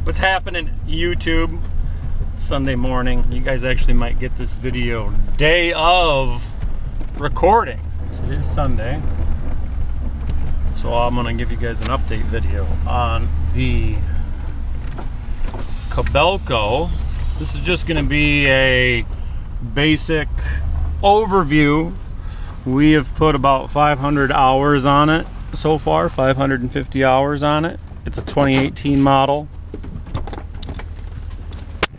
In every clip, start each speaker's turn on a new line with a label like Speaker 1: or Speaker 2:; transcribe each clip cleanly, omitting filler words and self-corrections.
Speaker 1: What's happening, YouTube? Sunday morning. You guys actually might get this video day of recording. It is Sunday. So I'm gonna give you guys an update video on the Kobelco. This is just gonna be a basic overview. We have put about 500 hours on it so far, 550 hours on it. It's a 2018 model.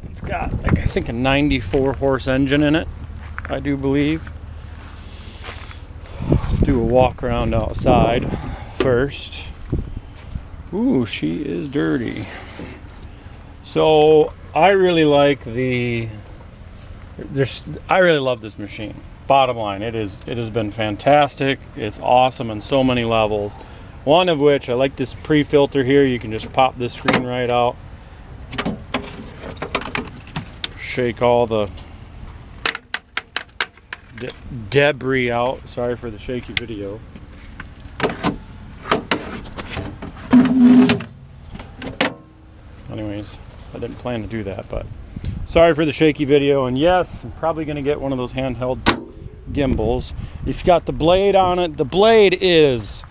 Speaker 1: It's got, like, I think a 94 horse engine in it, I do believe. Do a walk around outside first. Ooh, she is dirty. So I really like I really love this machine. Bottom line, it has been fantastic. It's awesome on so many levels. One of which, I like this pre-filter here. You can just pop this screen right out. Shake all the debris out. Sorry for the shaky video. Anyways, I didn't plan to do that, but sorry for the shaky video. And yes, I'm probably going to get one of those handheld gimbals. It's got the blade on it. The blade is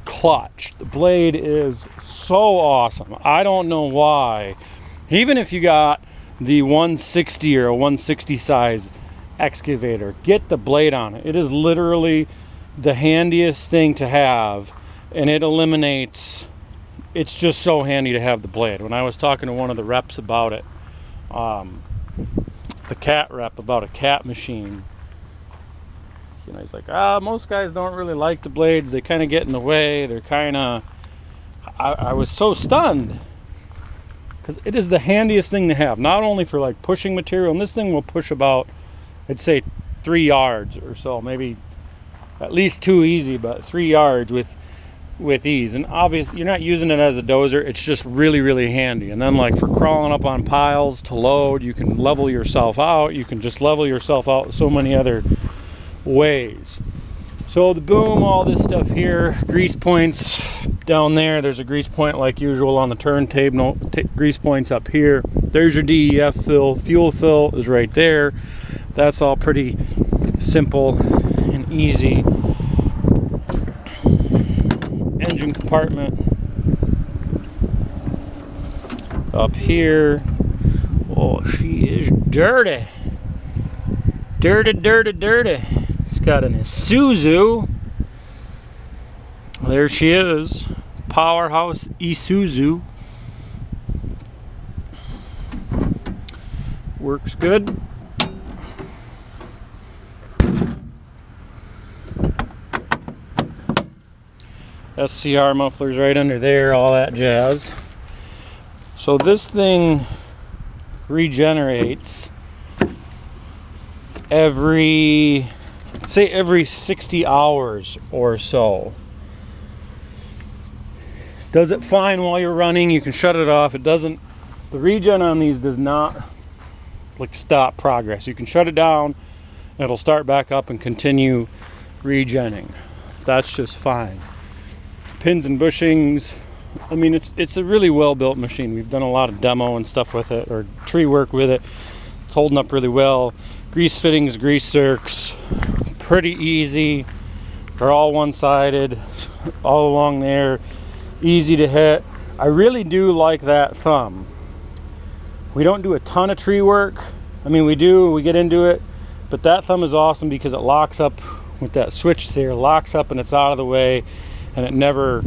Speaker 1: clutch. The blade is so awesome. I don't know why. Even if you got the 160 or a 160 size excavator, get the blade on it. It is literally the handiest thing to have, and it eliminates, it's just so handy to have the blade. When I was talking to one of the reps about it, the cat rep, about a cat machine, you know, he's like, most guys don't really like the blades. They kind of get in the way. They're kind of, I was so stunned because it is the handiest thing to have, not only for like pushing material, and this thing will push about, I'd say 3 yards or so, maybe at least 2 easy, but 3 yards with ease. And obviously you're not using it as a dozer. It's just really, really handy. And then, like, for crawling up on piles to load, you can level yourself out. You can just level yourself out so many other ways. So the boom, all this stuff here, grease points down there. There's a grease point like usual on the turntable. Grease points up here. There's your DEF fill. Fuel fill is right there. That's all pretty simple and easy. Engine compartment up here. Oh, she is dirty. Dirty, dirty, dirty. It's got an Isuzu. There she is. Powerhouse Isuzu. Works good. SCR mufflers right under there, all that jazz. So this thing regenerates every 60 hours or so. Does it fine while you're running. You can shut it off. It doesn't, the regen on these does not like stop progress. You can shut it down, it'll start back up and continue regenning. That's just fine. Pins and bushings, I mean, it's a really well built machine. We've done a lot of demo and stuff with it, or tree work with it. It's holding up really well. Grease fittings, grease circs, pretty easy. They're all one-sided, all along there, easy to hit. I really do like that thumb. We don't do a ton of tree work. I mean, we do, we get into it, but that thumb is awesome because it locks up with that switch there, locks up and it's out of the way, and it never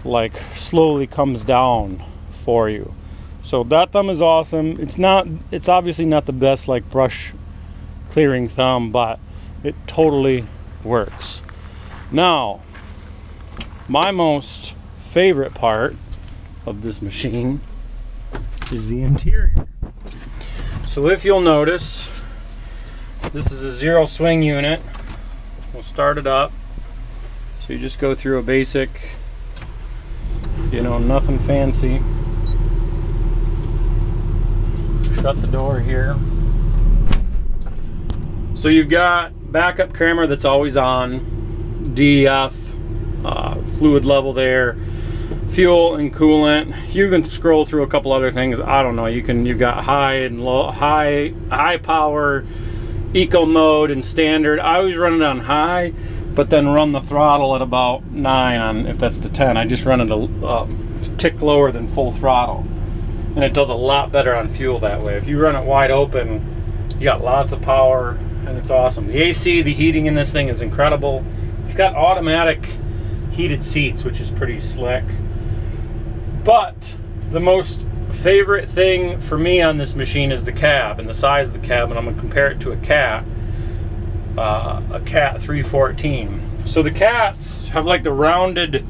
Speaker 1: like slowly comes down for you. So that thumb is awesome. It's obviously not the best like brush clearing thumb, but it totally works. Now, my most favorite part of this machine is the interior. So if you'll notice, this is a zero swing unit. We'll start it up. So you just go through a basic, you know, nothing fancy. Shut the door here. So you've got backup camera that's always on, DEF, fluid level there, fuel and coolant. You can scroll through a couple other things. I don't know. You've got high and low, high power, eco mode, and standard. I always run it on high, but then run the throttle at about 9 on, if that's the 10. I just run it a tick lower than full throttle, and it does a lot better on fuel that way. If you run it wide open, you got lots of power, and it's awesome. The AC, the heating in this thing is incredible. It's got automatic heated seats, which is pretty slick. But the most favorite thing for me on this machine is the cab and the size of the cab, and I'm going to compare it to a Cat 314. So the Cats have like the rounded,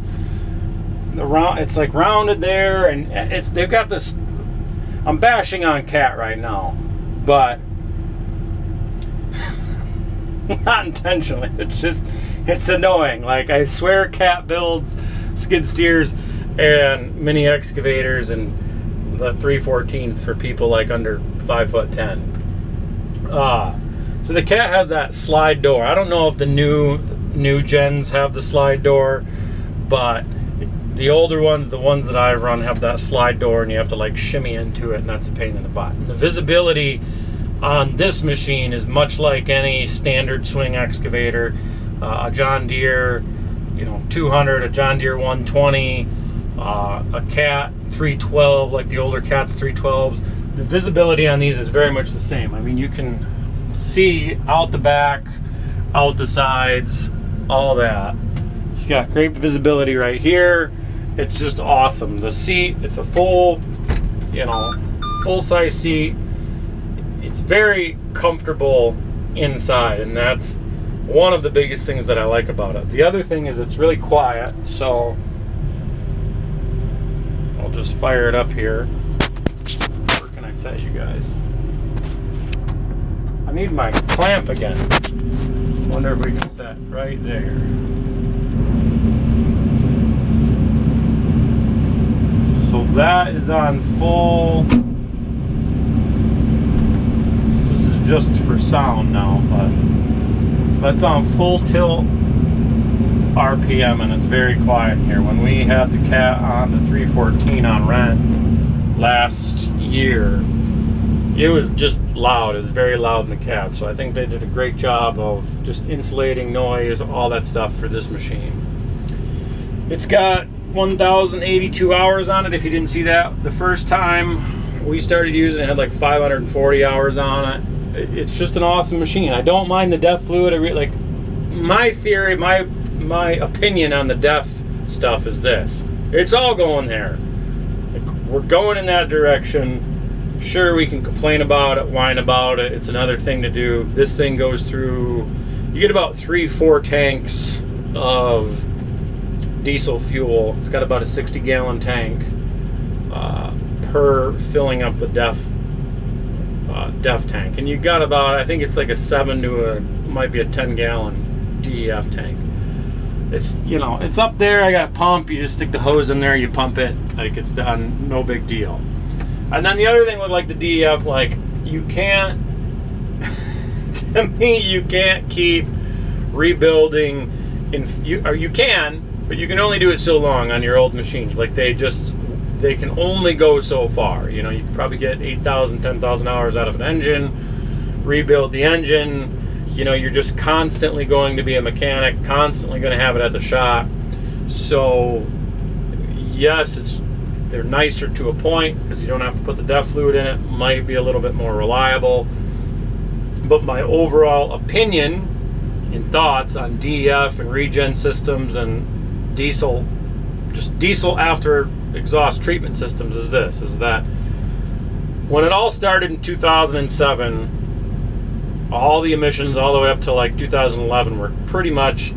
Speaker 1: it's like rounded there, and they've got this. I'm bashing on Cat right now, but not intentionally. It's annoying. Like, I swear Cat builds skid steers and mini excavators and the 314 for people like under 5'10". So the Cat has that slide door. I don't know if the new gens have the slide door, but the older ones, the ones that I run, have that slide door, and you have to like shimmy into it, and that's a pain in the butt. And the visibility on this machine is much like any standard swing excavator, a John Deere, 200, a John Deere 120, a Cat 312, like the older Cats 312s. The visibility on these is very much the same. I mean, you can see out the back, out the sides, all that. You got great visibility right here. It's just awesome. The seat, it's a full, full-size seat. It's very comfortable inside, and that's one of the biggest things that I like about it. The other thing is it's really quiet, so I'll just fire it up here. Where can I set you guys? I need my clamp again. Wonder if we can set right there. So that is on full. This is just for sound now, but that's on full tilt RPM, and it's very quiet in here. When we had the Cat on the 314 on rent last year, it was just loud. It was very loud in the cab. So I think they did a great job of just insulating noise, all that stuff for this machine. It's got 1,082 hours on it. If you didn't see that the first time we started using it, it had like 540 hours on it. It's just an awesome machine. I don't mind the DEF fluid. Like, my theory, my opinion on the DEF stuff is this: it's all going there. Like, we're going in that direction. Sure, we can complain about it, whine about it. It's another thing to do. This thing goes through, you get about 3-4 tanks of diesel fuel. It's got about a 60-gallon tank per filling up the DEF tank. And you got about, I think it's like a 7 to might be a 10-gallon DEF tank. It's, it's up there. I got a pump. You just stick the hose in there, you pump it, like, it's done. No big deal. And then the other thing with like the DEF, like, you can't, to me, you can't keep rebuilding, or you can, but you can only do it so long on your old machines. Like, they can only go so far. You can probably get 8,000, 10,000 hours out of an engine, rebuild the engine. You're just constantly going to be a mechanic, constantly going to have it at the shop. So, yes, they're nicer to a point because you don't have to put the DEF fluid in it. Might be a little bit more reliable. But my overall opinion and thoughts on DEF and regen systems and diesel after exhaust treatment systems is that when it all started in 2007, all the emissions all the way up to like 2011 were pretty much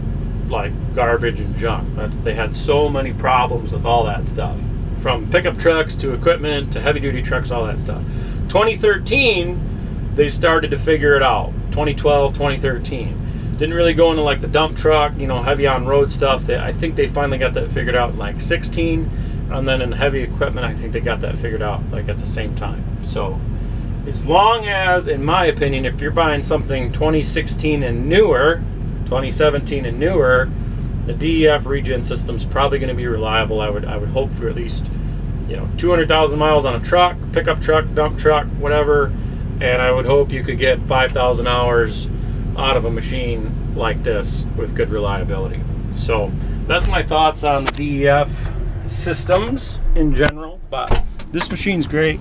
Speaker 1: like garbage and junk. They had so many problems with all that stuff. From pickup trucks to equipment to heavy duty trucks, all that stuff. 2013, they started to figure it out. 2012, 2013. Didn't really go into like the dump truck, heavy on road stuff. I think they finally got that figured out in like 16. And then in heavy equipment, I think they got that figured out like at the same time. So as long as, in my opinion, if you're buying something 2016 and newer, 2017 and newer, the DEF regen system's probably going to be reliable. I would hope for at least, you know, 200,000 miles on a truck, pickup truck, dump truck, whatever, and I would hope you could get 5,000 hours out of a machine like this with good reliability. So that's my thoughts on the DEF systems in general, but this machine's great.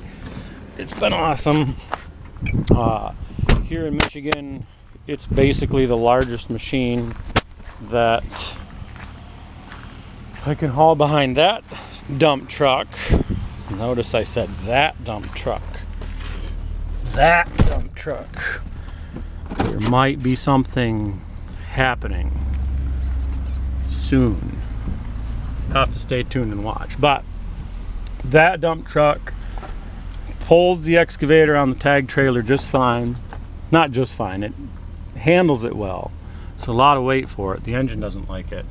Speaker 1: It's been awesome. Here in Michigan, it's basically the largest machine that I can haul behind that dump truck. Notice I said that dump truck. That dump truck. There might be something happening soon. You'll have to stay tuned and watch. But that dump truck pulls the excavator on the tag trailer just fine. Not just fine, it handles it well. It's a lot of weight for it. The engine doesn't like it.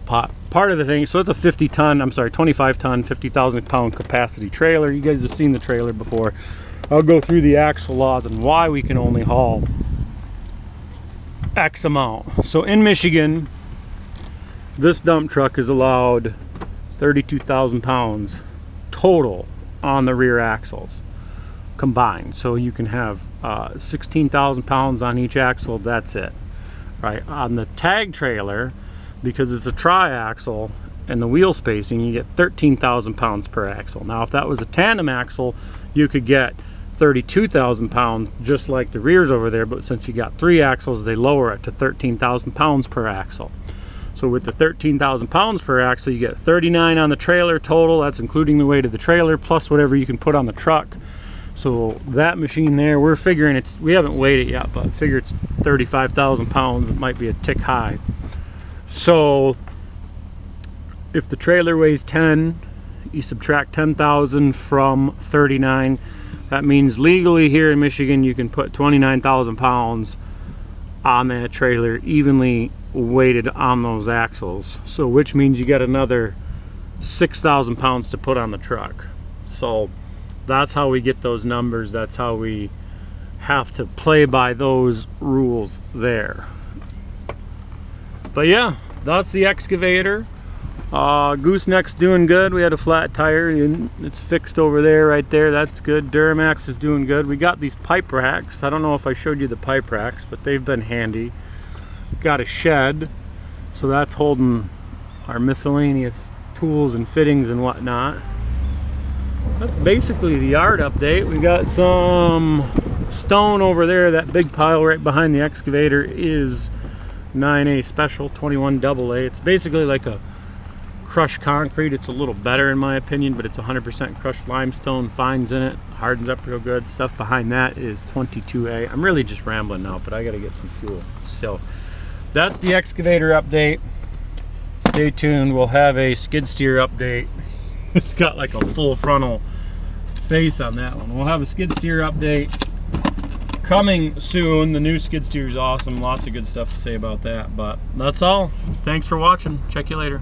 Speaker 1: Part of the thing, so it's a 25 ton, 50,000 pound capacity trailer. You guys have seen the trailer before. I'll go through the axle laws and why we can only haul X amount. So in Michigan, this dump truck is allowed 32,000 pounds total on the rear axles combined. So you can have 16,000 pounds on each axle, that's it. Right, on the tag trailer, because it's a tri-axle and the wheel spacing, you get 13,000 pounds per axle. Now if that was a tandem axle, you could get 32,000 pounds just like the rears over there, but since you got 3 axles, they lower it to 13,000 pounds per axle. So with the 13,000 pounds per axle, you get 39 on the trailer total. That's including the weight of the trailer plus whatever you can put on the truck. So that machine there, we're figuring we haven't weighed it yet, but figure it's 35,000 pounds. It might be a tick high. So if the trailer weighs 10, you subtract 10,000 from 39. That means legally here in Michigan, you can put 29,000 pounds on that trailer, evenly weighted on those axles. So which means you get another 6,000 pounds to put on the truck. So that's how we get those numbers. That's how we have to play by those rules there. But yeah, that's the excavator. Gooseneck's doing good. We had a flat tire and it's fixed over there, right there. That's good. Duramax is doing good. We got these pipe racks. I don't know if I showed you the pipe racks, but they've been handy. Got a shed, so that's holding our miscellaneous tools and fittings and whatnot. That's basically the yard update. We got some stone over there. That big pile right behind the excavator is 9A special, 21 AA. It's basically like a crushed concrete. It's a little better in my opinion, but it's 100% crushed limestone, fines in it, hardens up real good. Stuff behind that is 22A. I'm really just rambling now, but I gotta get some fuel. So that's the excavator update. Stay tuned, we'll have a skid steer update. It's got like a full frontal face on that one. We'll have a skid steer update coming soon. The new skid steer is awesome. Lots of good stuff to say about that, but that's all. Thanks for watching. Check you later.